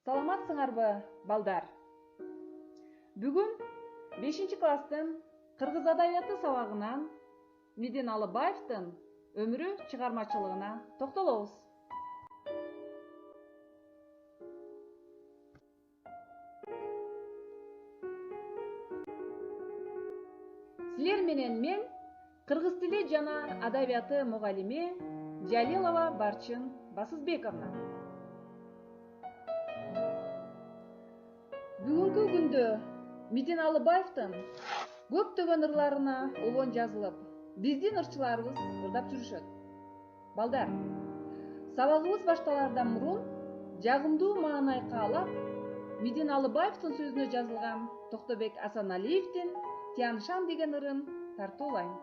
Саламатсыңарбы, балдар? Бүгүн 5-класстын кыргыз адабияты сабагынан Меден Алыбаевдин өмүрү чыгармачылыгына токтолобуз. Силер менен мен кыргыз тили жана адабияты мугалими Жалилова Барчын Басызбековна. Бүгүнкү күндө Меден Алыбаевдин көптөгөн ырларына обон жазылып, биздин ырчыларыбыз ырдап жүрүшөт. Балдар, сабагыбыз башталардан мурун жагымдуу маанай каалап, Меден Алыбаевдин сөзүнө жазылган Токтобек Асаналиевдин Тяншан деген ырын тартуулайм.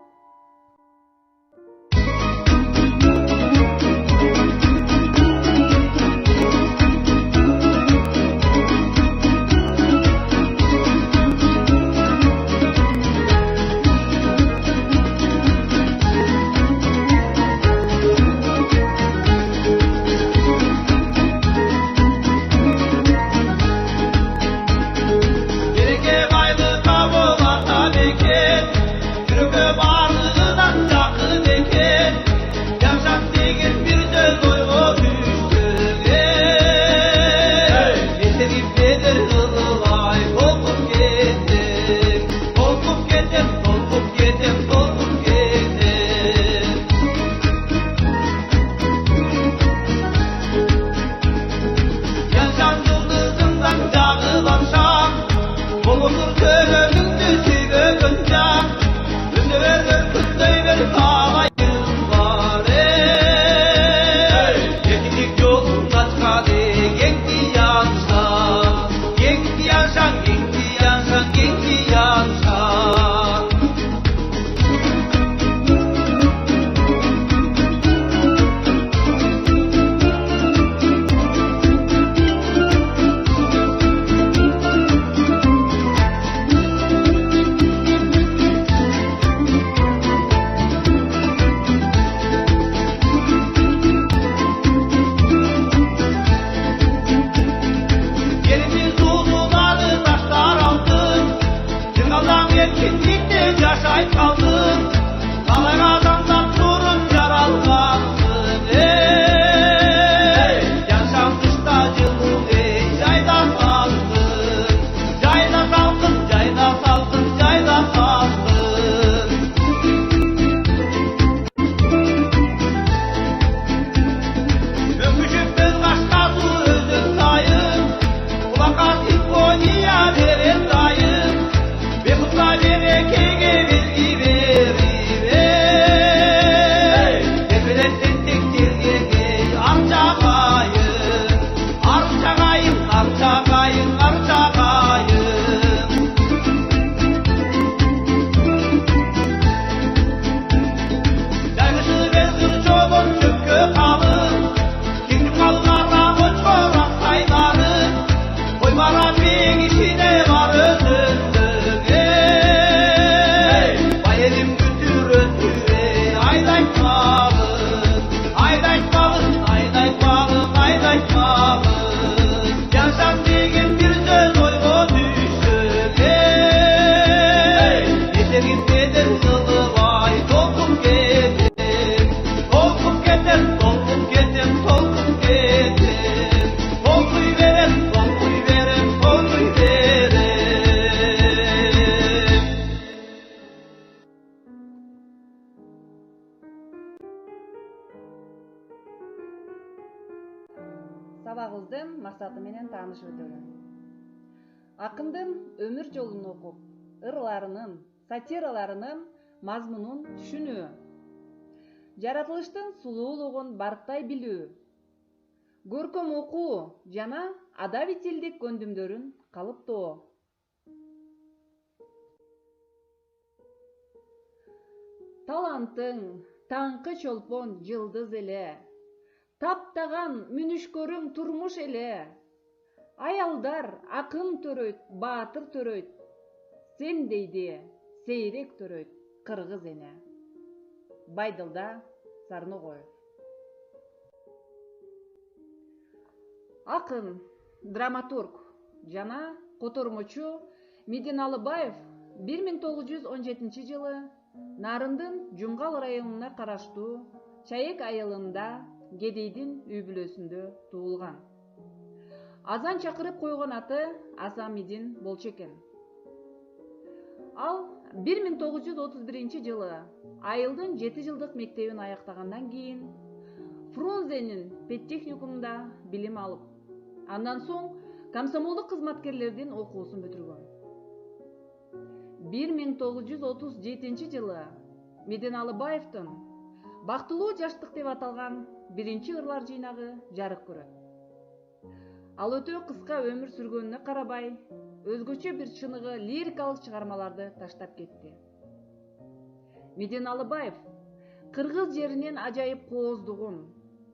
Сабагыбыздын максаты менен таанышып өтөлү. Акындын өмүр жолун окуп, ырларынын, сатираларынын мазмунун түшүнүү, жаратылыштын сулуулугун барктай билүү, көркөм окуу жана адаби тилдик көндүмдөрүн калыптоо. Талантың таңкы чолпон жылдыз эле, таптаган мүнүшкөрүң турмуш эле. Аялдар акын төрөйт, баатыр төрөйт, сен дейди сейрек төрөйт кыргыз эне. Байдылда Сарногоев. Акын драматург жана котормочу Медин Алыбаев 1917 жылы Нарындын Жумгал районуна караштуу Чаек айылында Кедейдин үй бүлөсүндө туулган. Азан чакырып койгон аты Асамидин болчу экен. Ал 1931 жылы айылдын 7 жылдык мектебин аяктагандан кийин Фрунзенин педтехникумунда билим алып, андан соң комсомолдук кызматкерлердин окуусун бүтүргөн. 1937 жылы Медин Алыбаевдин Бактылуу жаштык деп аталган биринчи ырлар жыйнагы жарык көрөт. Ал өтө кыска өмүр сүргөнүнө карабай, өзгөчө бир чыныгы лирикалык чыгармаларды таштап кетти. Медин Алыбаев кыргыз жеринин ажайып кооздугун,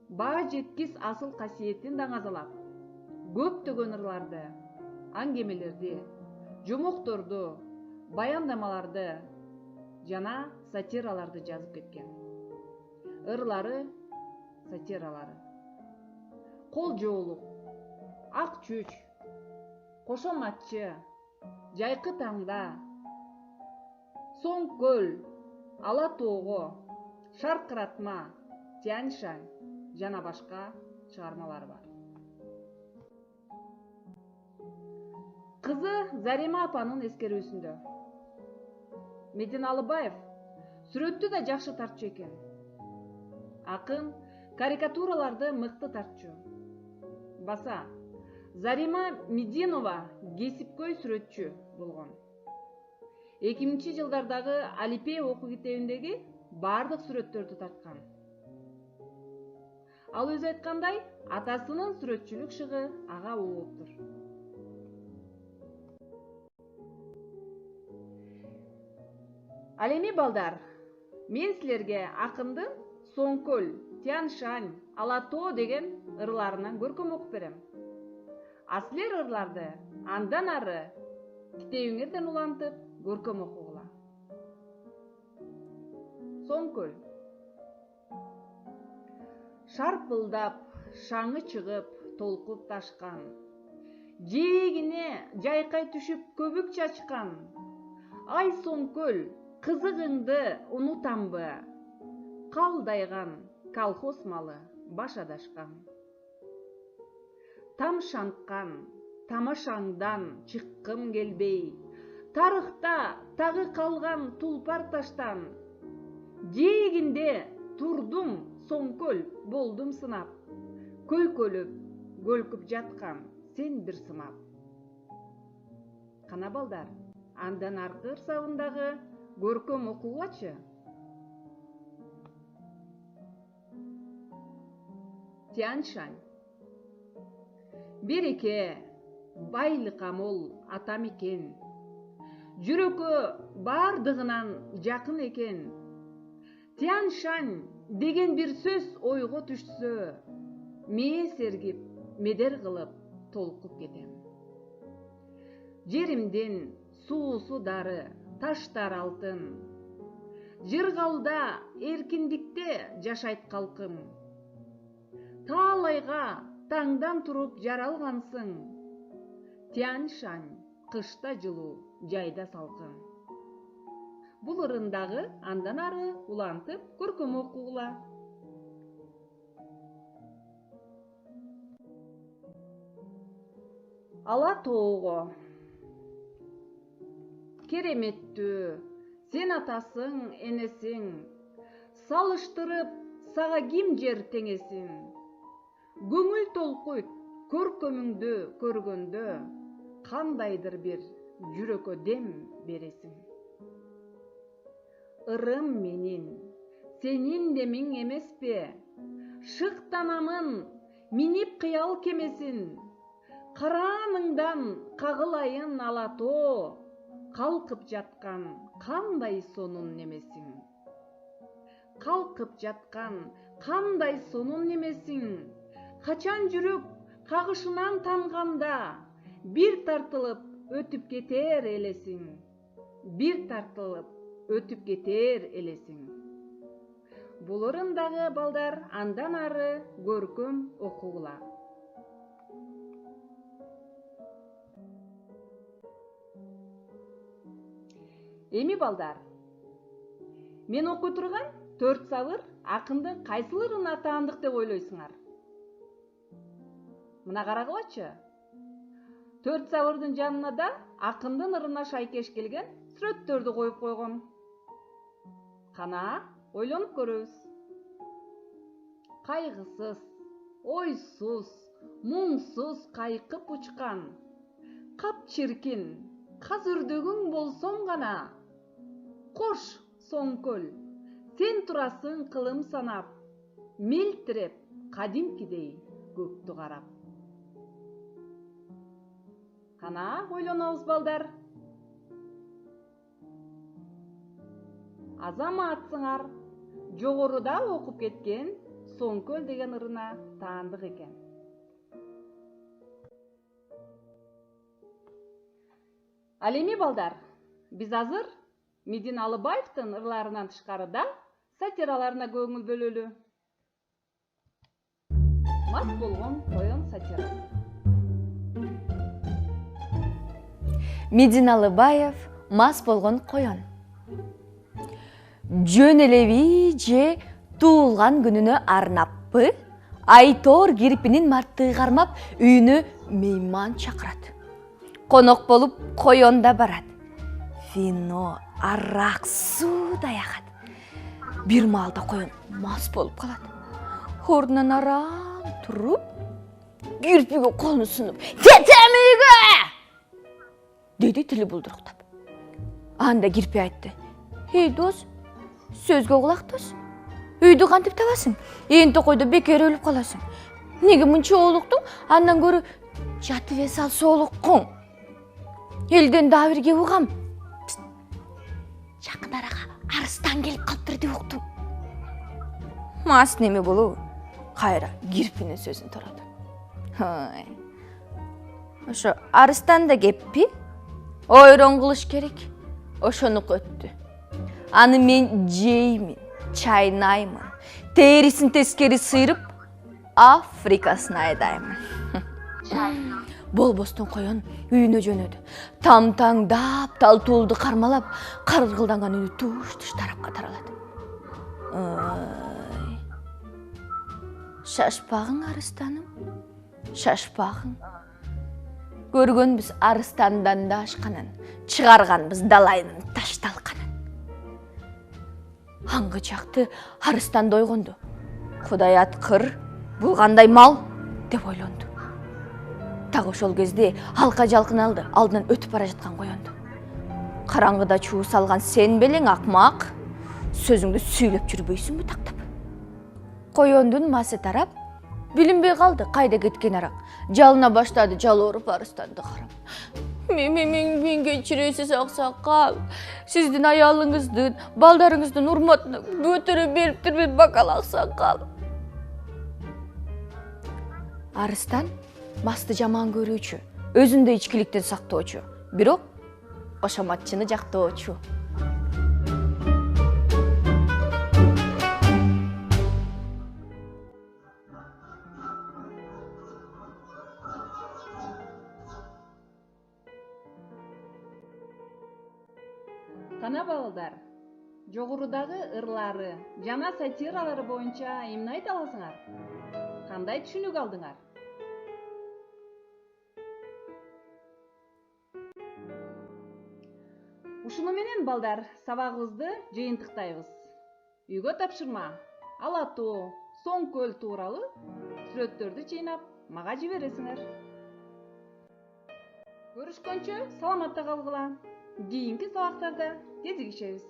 баа жеткис асыл касиетин даңазалап, көптөгөн ырларды, аңгемелерди, жомокторду, баяндамаларды жана сатираларды жазып кеткен. Ырлары, сатиралары: Кол жоолук, Ак чүч, Кошоматчы, Жайкы таңда, Соң көл, Ала тоого, Шаркыратма, Тянь-шань жана башка чыгармалары бар. Кызы Зарима апанын эскерүүсүндө Медин Алыбаев сүрөттү да жакшы тартчу экен. Акын карикатураларды мыкты тартчу. Баса Зарима Мединова кесипкөй сүрөтчү болгон. 2000-жылдардагы Алипей окуу китебиндеги бардык сүрөттөрдү тарткан. Ал өзү айткандай, атасынын сүрөтчүлүк шыгы ага уулуптур. Ал эми балдар, мен силерге акындын Соң көл, Тянь-шань, Ала тоо деген ырларынан көркөм окуп берем. А силер ырларды андан ары китебиңерден улантып көркөм окугула. Соң көл. Шарпылдап, шаңы чыгып, толкуп ташкан, жээгине жайкай түшүп көбүк чачкан. Ай соң көл, кызыгыңды унутамбы? Калдайган колхоз малы баш адашкан. Тамшанткан тамашаңдан чыккым келбей, тарыхта тагы калган тулпар таштан. Жээгинде турдум соң көл, болдум сынап, көйкөлүп, көлкүп жаткан сен бир сымап. Кана балдар, андан аркы ырсабындагы көркөм окугулачы. Тянь-шань. Береке, байлыкка мол атам экен, жүрөккө бардыгынан жакын экен. Тянь-шань деген бир сөз ойго түшсө, мээ сергип, медер кылып толкуп кетем. Жеримдин суусу дары, таштар алтын, жыргалда эркиндикте жашайт калкым. Таалайга таңдан туруп жаралгансың, Тянь-шань кышта жылуу, жайда салкын. Бул ырындагы андан ары улантып көркөм окугула. Ала тоого. Кереметтүү, сен атасың, энесиң, салыштырып сага ким жер теңесин. Көңүл толкуйт көркөмүңдү көргөндө, кандайдыр бир жүрөккө дем бересиң. Ырым менин, сенин демиң эмеспи, шыктанамын минип кыял кемесин. Карааныңдан кагылайын ала тоо, калкып жаткан кандай сонун немесиң. Калкып жаткан кандай сонун немесиң. Качан жүрөк кагышынан танганда, бир тартылып өтүп кетер элесиң. Бир тартылып өтүп кетер элесиң. Бул ырымдагы балдар андан ары көркөм окугула. Эми балдар, мен окуй турган 4 сабыр акындын кайсыл ырына таандык деп ойлойсуңар? Мына карагылачы. 4 сабырдын жанына да акындын ырына шайкеш келген сүрөттөрдү коюп койгон. Кана, ойлонуп көрөбүз. Кайгысыз, ойсуз, муңсуз кайкып учкан, кап чиркин, каз үрдөгүң болсоң гана. Кош, Соңкөл, сен турасың кылым санап, мелтиреп, кадимкидей көктү карап. Кана, ойлонобуз балдар. Азаматсыңар, жогоруда окуп кеткен Соңкөл деген ырына таандык экен. Ал эми балдар, биз азыр Медин Алыбаевдин ырларынан тышкарыда сатираларына көңүл бөлөлү. Мас болгон коен сатирасы. Медин Алыбаев мас болгон коен. Жөн элеби же туулган күнүнө арнаппы, Айтор кирпинин мартты кармап үйүнө мейман чакырат. Конок болуп коенда барат. Вино, арак, суу даягат. Бир маалда коен мас болуп калат. Ордунан арам туруп, кирпиге колун сунуп, "Кетем үйгө!" деди тили булдуруктап. Анда кирпи айтты: "Эй дос, сөзгө кулак тос. Үйдү кантип табасың? Энти койдо бекер өлүп каласың. Неге мынча олуктуң, андан көрө жатып эс ал соолуккуң. Элден дагы бирге угам. Жакын арага арыстан келип калыптыр деп уктум." Мас неме болобу? Кайра кирпинин сөзүн тараdı. Ошо арыстан да кеппи? Ойрон кылыш керек. Ошонук өттү. Аны мен жеймин, чайнаймын. Терисин тескери сыйрып, Африкасына айдаймын. Болбостон коен үйүнө жөнөдү. Тамтаңдап, талтуулду кармалап, каргылданган үнү туш-туш тарапка таралат. Шашпагың арыстаным, шашпагың. Көргөнбүз арыстандан да ашканын, чыгарганбыз далайнын ташталканын. Аңгы чакты арыстан дойгонду. Кудай аткыр, бул кандай мал деп ойлонду. Так ошол кезде алка жалкын алды, алдынан өтүп бара жаткан коенду. Караңгыда чуу салган сен белең акмак, сөзүңдү сүйлөп жүрбөйсүңбү тактап? Коендун масы тарап, билинбей калды кайда кеткен арак. Жалына баштады жалооруп арыстанды карап. Мен кечиресиз аксакал. Сиздин аялыңыздын, балдарыңыздын урматына көтөрө бериптирмин бакал аксакал. Арыстан масты жаман көрүүчү, өзүндө ичкиликтен сактоочу, бирок кошоматчыны жактоочу. Кана балдар, жогорудагы ырлары жана сатиралары боюнча эмне айта аласыңар? Кандай түшүнүк алдыңар? Ушуну менен балдар сабагыбызды жыйынтыктайбыз. Үйгө тапшырма, Ала тоо, Соңкөл тууралуу сүрөттөрдү жыйнап мага жибересиңер. Көрүшкөнчө саламатта калгыла. Кийинки сабактарда кезигишебиз.